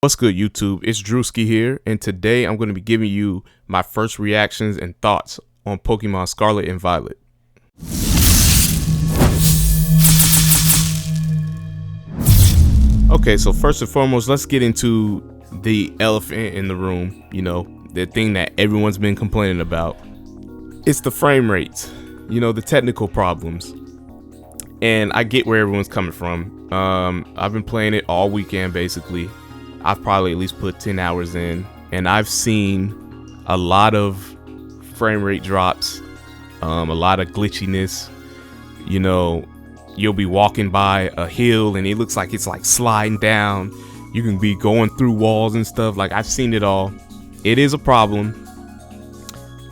What's good, YouTube? It's Drewski here, and today I'm going to be giving you my first reactions and thoughts on Pokemon Scarlet and Violet. Okay, so first and foremost, let's get into the elephant in the room, the thing that everyone's been complaining about. It's the frame rates, the technical problems. And I get where everyone's coming from. I've been playing it all weekend, basically. I've probably at least put 10 hours in, and I've seen a lot of frame rate drops, a lot of glitchiness. You'll be walking by a hill and it looks like it's like sliding down. You can be going through walls and stuff. Like, I've seen it all. It is a problem,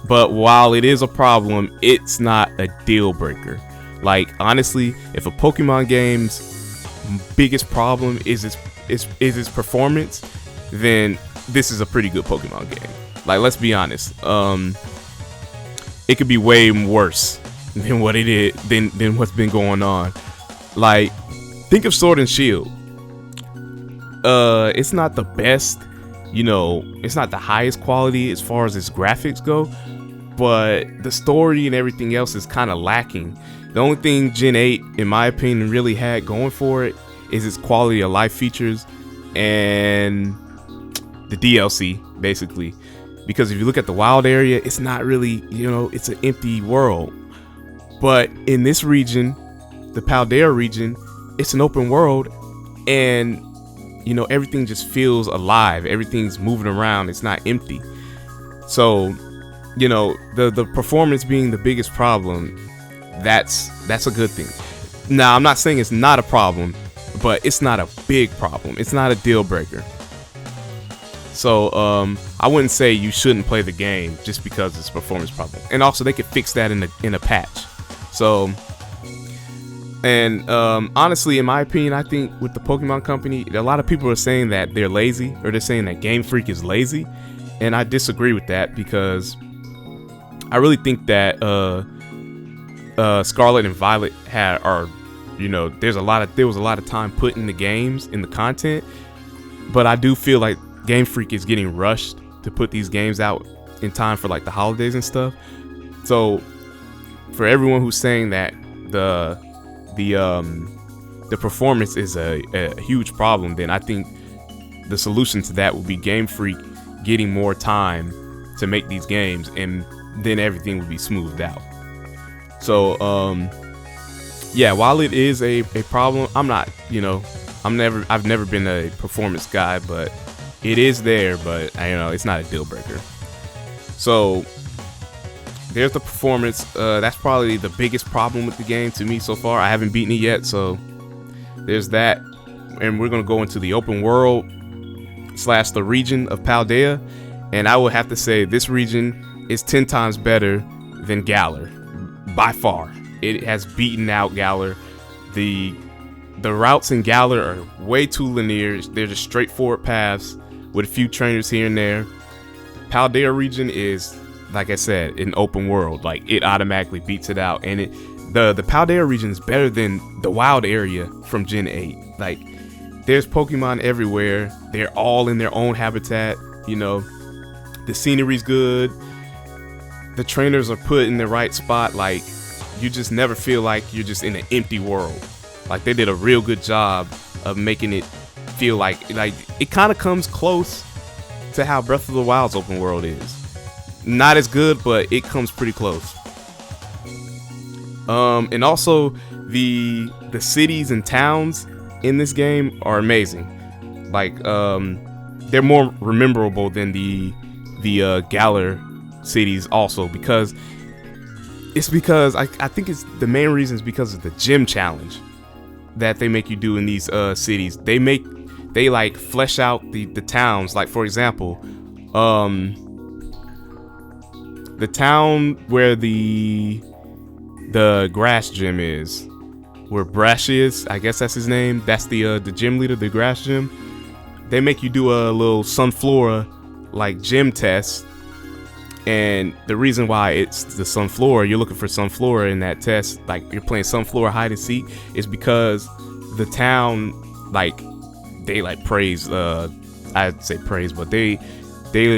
but while it is a problem, it's not a deal breaker. Like, honestly, if a Pokemon game's biggest problem is its performance, then this is a pretty good Pokemon game. Like, let's be honest. It could be way worse than what it is, than what's been going on. Like, think of Sword and Shield. It's not the best, it's not the highest quality as far as its graphics go, but the story and everything else is kind of lacking. The only thing Gen 8, in my opinion, really had going for it is its quality of life features and the DLC, basically. Because if you look at the wild area, it's not really, it's an empty world. But in this region, the Paldea region, it's an open world, and everything just feels alive. Everything's moving around. It's not empty. So, the performance being the biggest problem, that's a good thing. Now, I'm not saying it's not a problem, but it's not a big problem. It's not a deal breaker. So I wouldn't say you shouldn't play the game just because it's a performance problem. And also, they could fix that in a patch. So, and honestly, in my opinion, I think with the Pokemon Company, a lot of people are saying that they're lazy, or they're saying that Game Freak is lazy, and I disagree with that, because I really think that Scarlet and Violet there was a lot of time put in the games, in the content, but I do feel like Game Freak is getting rushed to put these games out in time for like the holidays and stuff. So for everyone who's saying that the performance is a huge problem, then I think the solution to that would be Game Freak getting more time to make these games, and then everything would be smoothed out. So yeah, while it is a problem, I'm not, I've never been a performance guy, but it is there, but it's not a deal breaker. So there's the performance. That's probably the biggest problem with the game to me so far. I haven't beaten it yet, so there's that. And we're gonna go into the open world / the region of Paldea, and I would have to say this region is 10 times better than Galar, by far. It has beaten out Galar. The routes in Galar are way too linear. They're just straightforward paths with a few trainers here and there. Paldea region is, like I said, an open world. Like, it automatically beats it out. And the Paldea region is better than the wild area from Gen 8. Like, there's Pokemon everywhere. They're all in their own habitat. The scenery's good. The trainers are put in the right spot. Like, you just never feel like you're just in an empty world. Like, they did a real good job of making it feel like it kind of comes close to how Breath of the Wild's open world is. Not as good, but it comes pretty close. And also the cities and towns in this game are amazing. Like, they're more memorable than the Galar cities also, because I think it's the main reason is because of the gym challenge that they make you do in these cities. They like flesh out the towns. Like, for example, the town where the grass gym is, where Brashius, I guess that's his name, that's the gym leader, the grass gym. They make you do a little Sunflora like gym test. And the reason why it's the Sunflora, you're looking for Sunflora in that test, like you're playing Sunflora hide and seek, is because the town, like, they like praise I'd say praise, but they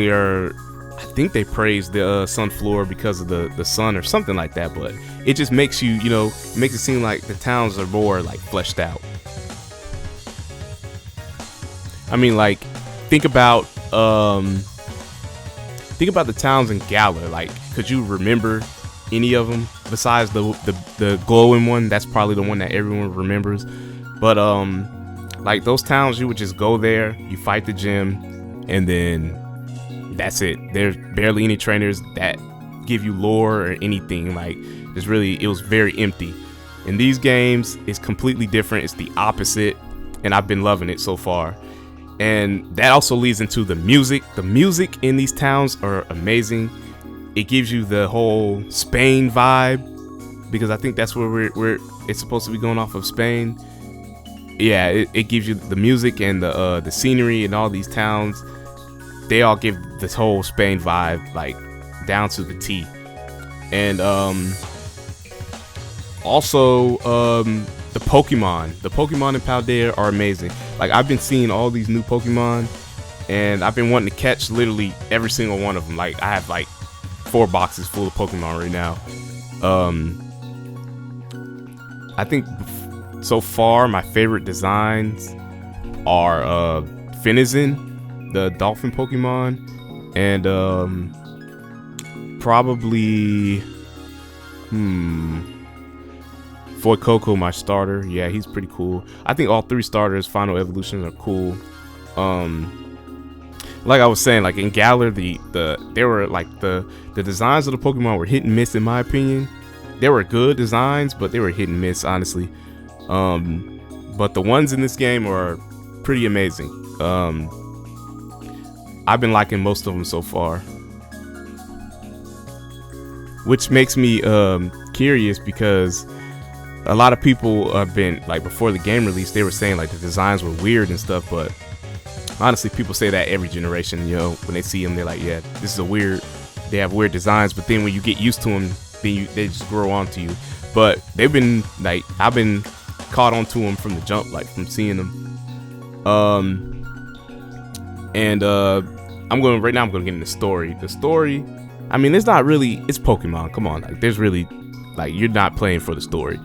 are, I think they praise the Sunfloor because of the sun or something like that. But it just makes you, it makes it seem like the towns are more like fleshed out. I mean, like, think about the towns in Galar. Like, could you remember any of them besides the glowing one? That's probably the one that everyone remembers. But like those towns, you would just go there, you fight the gym, and then that's it. There's barely any trainers that give you lore or anything. Like, it was very empty. In these games, it's completely different. It's the opposite, and I've been loving it so far. And that also leads into the music. The music in these towns are amazing. It gives you the whole Spain vibe, because I think that's where it's supposed to be going off of Spain. Yeah, it gives you the music and the scenery and all these towns. They all give this whole Spain vibe, like, down to the T. And also the Pokemon in Paldea are amazing. Like, I've been seeing all these new Pokemon, and I've been wanting to catch literally every single one of them. Like, I have like 4 boxes full of Pokemon right now. I think so far my favorite designs are Finizen, the dolphin Pokemon, and probably Fuecoco, my starter. Yeah, he's pretty cool. I think all 3 starters, final evolutions, are cool. Like I was saying, like in Galar, they were like the designs of the Pokemon were hit and miss in my opinion. They were good designs, but they were hit and miss, honestly. But the ones in this game are pretty amazing. I've been liking most of them so far, which makes me curious, because a lot of people have been like, before the game release, they were saying like the designs were weird and stuff, but honestly, people say that every generation, when they see them, they're like, yeah, this is they have weird designs, but then when you get used to them, then they just grow onto you. But they've been like, I've been caught onto them from the jump, like from seeing them. And I'm gonna get into the story. The story, I mean, it's not really, it's Pokemon, come on, like there's really, like, you're not playing for the story.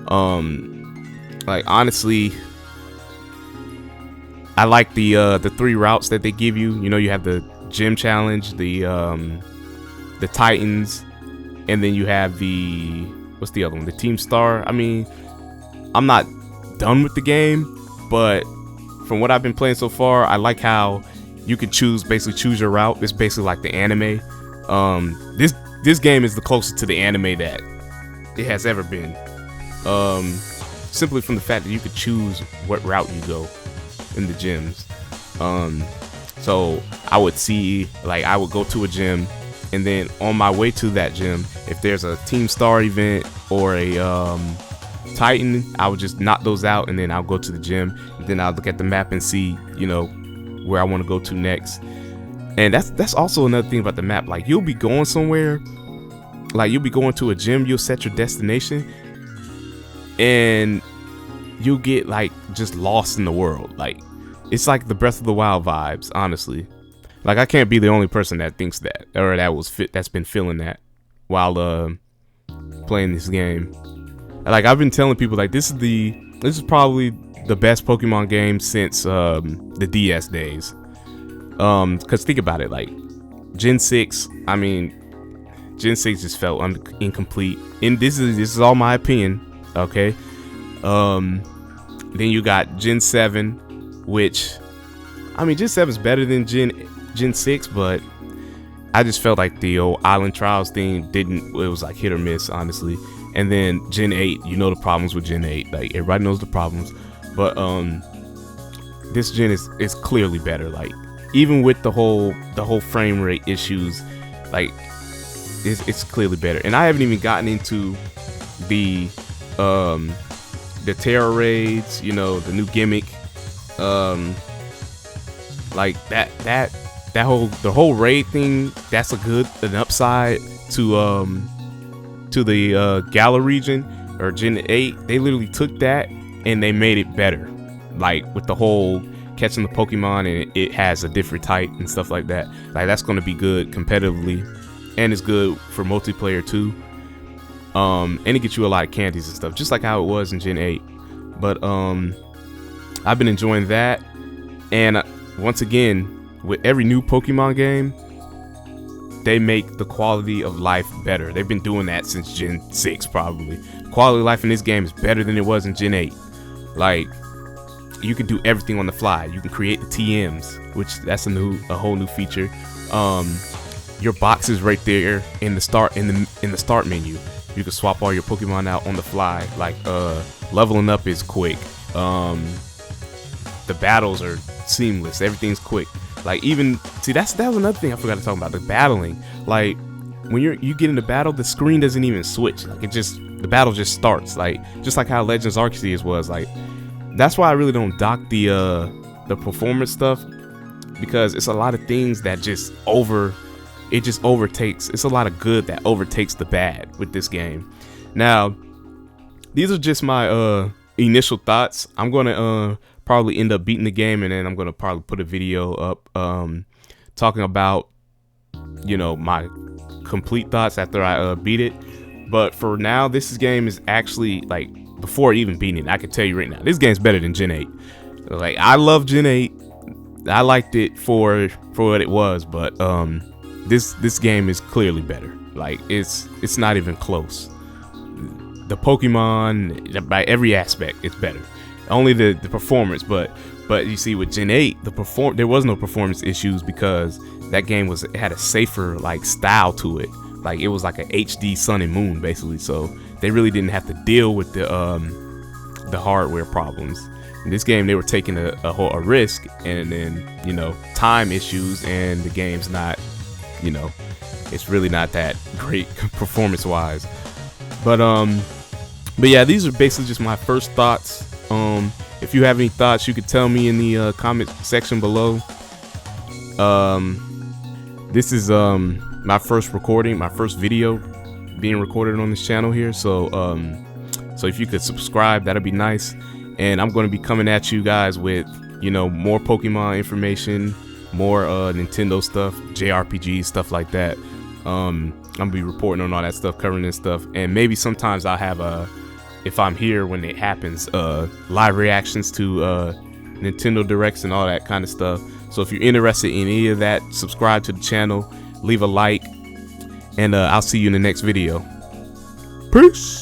Like, honestly, I like the 3 routes that they give you. You have the gym challenge, the Titans, and then you have what's the other one? The Team Star. I mean, I'm not done with the game, but from what I've been playing so far, I like how you can choose your route. It's basically like the anime. This game is the closest to the anime that it has ever been. Simply from the fact that you could choose what route you go in the gyms. So I would go to a gym, and then on my way to that gym, if there's a Team Star event or a Titan, I would just knock those out, and then I'll go to the gym, and then I'll look at the map and see, where I want to go to next. And that's also another thing about the map. Like, you'll be going somewhere, like you'll be going to a gym, you'll set your destination, and you'll get like just lost in the world. Like, it's like the Breath of the Wild vibes, honestly. Like, I can't be the only person that thinks that, or that's been feeling that while playing this game. Like, I've been telling people, like, this is probably the best Pokemon game since the DS days. Cause think about it, like Gen 6, I mean, Gen 6 just felt incomplete, and this is all my opinion, okay? Then you got Gen 7, which, I mean, Gen 7 is better than Gen 6, but I just felt like the old Island Trials thing it was like hit or miss, honestly. And then Gen 8, the problems with Gen 8, like everybody knows the problems, but this gen is clearly better. Like, even with the whole frame rate issues, like it's clearly better. And I haven't even gotten into the Terra raids, the new gimmick, like the whole raid thing. That's an upside to the Galar region or Gen 8. They literally took that and they made it better, like with the whole catching the Pokemon and it has a different type and stuff like that. Like that's going to be good competitively, and it's good for multiplayer too. And it gets you a lot of candies and stuff, just like how it was in Gen 8. But I've been enjoying that, and once again, with every new Pokemon game, they make the quality of life better. They've been doing that since Gen 6 probably. Quality of life in this game is better than it was in Gen 8. Like, you can do everything on the fly. You can create the TMs, which that's a whole new feature. Your box is right there in the start menu. You can swap all your Pokemon out on the fly. Like leveling up is quick. The battles are seamless. Everything's quick. Like even see that was another thing I forgot to talk about. The battling. Like when you get into battle, the screen doesn't even switch. Like the battle just starts. Like just like how Legends Arceus was. Like that's why I really don't dock the performance stuff, because it's a lot of things that just overtakes. It's a lot of good that overtakes the bad with this game. Now, these are just my initial thoughts. I'm gonna probably end up beating the game, and then I'm gonna probably put a video up talking about, you know, my complete thoughts after I beat it. But for now, this game is actually, like, before even beating it, I can tell you right now, this game's better than Gen 8. Like, I love Gen 8. I liked it for what it was, but this game is clearly better. Like, it's not even close. The Pokemon, by every aspect, it's better. Only the performance, but you see with Gen 8, there was no performance issues because that game had a safer, like, style to it. Like, it was like a HD Sun and Moon basically, so they really didn't have to deal with the hardware problems. In this game, they were taking a risk, and then, you know, time issues, and the game's not, you know, it's really not that great performance wise. But yeah, these are basically just my first thoughts. If you have any thoughts, you could tell me in the comment section below. This is my first recording, my first video being recorded on this channel here. So if you could subscribe, that'd be nice. And I'm going to be coming at you guys with, you know, more Pokemon information, more Nintendo stuff, JRPG stuff like that. I'm gonna be reporting on all that stuff, covering this stuff, and maybe sometimes I'll have if I'm here when it happens, live reactions to Nintendo Directs and all that kind of stuff. So if you're interested in any of that, subscribe to the channel, leave a like, and I'll see you in the next video. Peace.